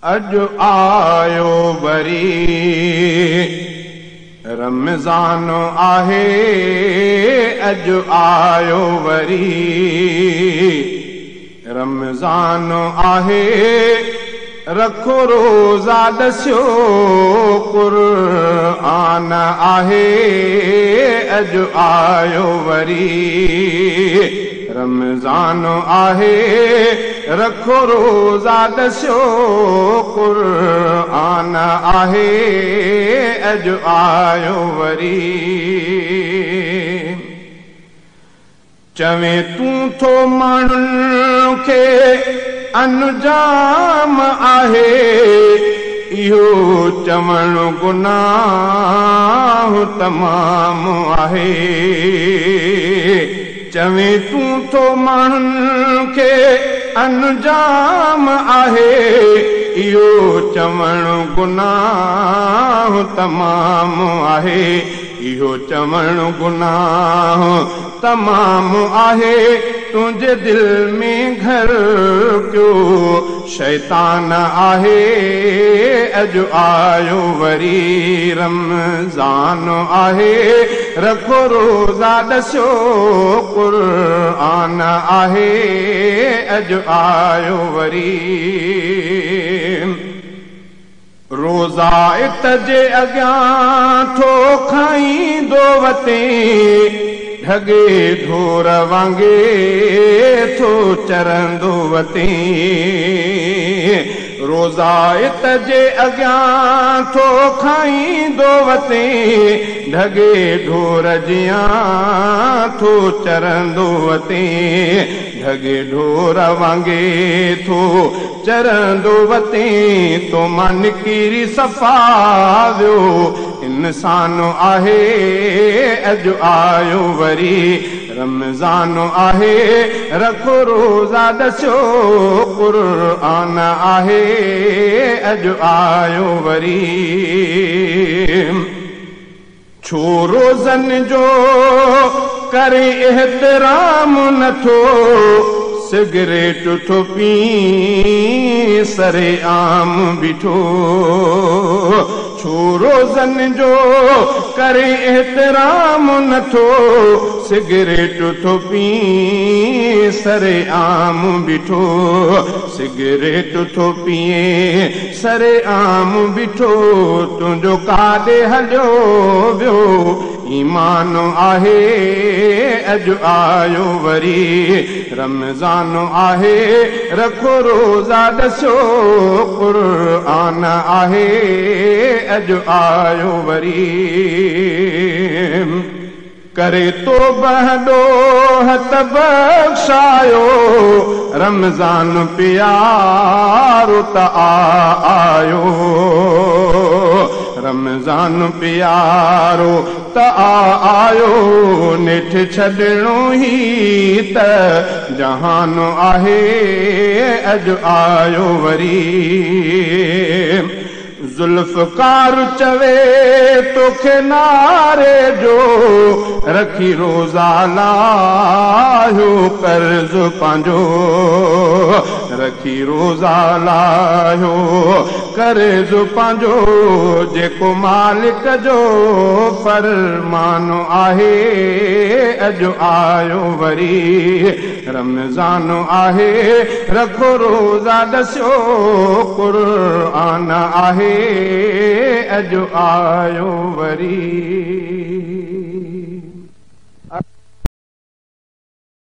अॼु आयो वरी रमज़ान आहे, अॼु आयो वरी रमज़ान आहे। रखो रोज़ा ॾसियो क़ुरआन आहे, अॼु आयो वरी रमज़ान आहे। रखो रोज़ा ॾसियो क़ुरआन आहे, अॼु आयो वरी। चवे तूं थो माण्हुनि खे अनुजाम आहे, इहो चवण गुनाह तमाम आहे। चवे तूं थो माण्हुनि खे अनुजाम आहे, इहो चवण गुनाह तमाम आहे। इहो चवण गुनाह तमाम आहे। तुंहिंजे दिल में घर कयो शैतान आहे, अॼु आयो वरी रमज़ान आहे। रखो रोज़ा ॾसियो क़ुरआन आहे, अॼु आयो वरी। रोज़ा इत जे अॻियां थो खाईंदो वते, ढगे ढोर वांगे थो चरंदो वते। रोज़ा इत जे अॻियां थो खाईंदो वते, ढगे ढोर जियां थो चरंदो वते। ढगे ढोर वांगे थो चरंदो वते। तो मां निकिरी सफ़ा वियो इंसान आहे, अॼु आयो वरी रमज़ान आहे। रखो रोज़ा ॾसियो क़ुरआन आहे, अॼु आयो वरी। छो रोज़नि जो करे एहतराम नथो, सिगरेट थो पी सरे आम बीठो। छो रोज़नि जो करे एहतराम नथो, सिगरेट थो पी सरे आम बीठो। सिगरेट थो पिए सरे आम बीठो। तुंहिंजो काॾे हलियो वियो ईमान आहे, अॼु आयो वरी रमज़ान आहे। रखो रोज़ा ॾसियो क़ुरआन आहे, अॼु आयो वरी। करे तो बहडो हथ बख़्शायो, रमज़ान प्यारो त आयो। रमज़ान प्यारो त आयो, नेठ छॾणो ई त जहान आहे, अॼु आयो वरी। ज़ुल्फ़कार चवे तोखे नारे जो, रखी रोज़ा लाहियो कर्ज़ पंहिंजो। रखी रोज़ा लाहियो कर्ज़ पंहिंजो, जेको मालिक जो फरमान आहे, अॼु आयो वरी रमज़ान आहे। रखो रोज़ा ॾसियो क़ुरआन आहे, अॼु आयो वरी।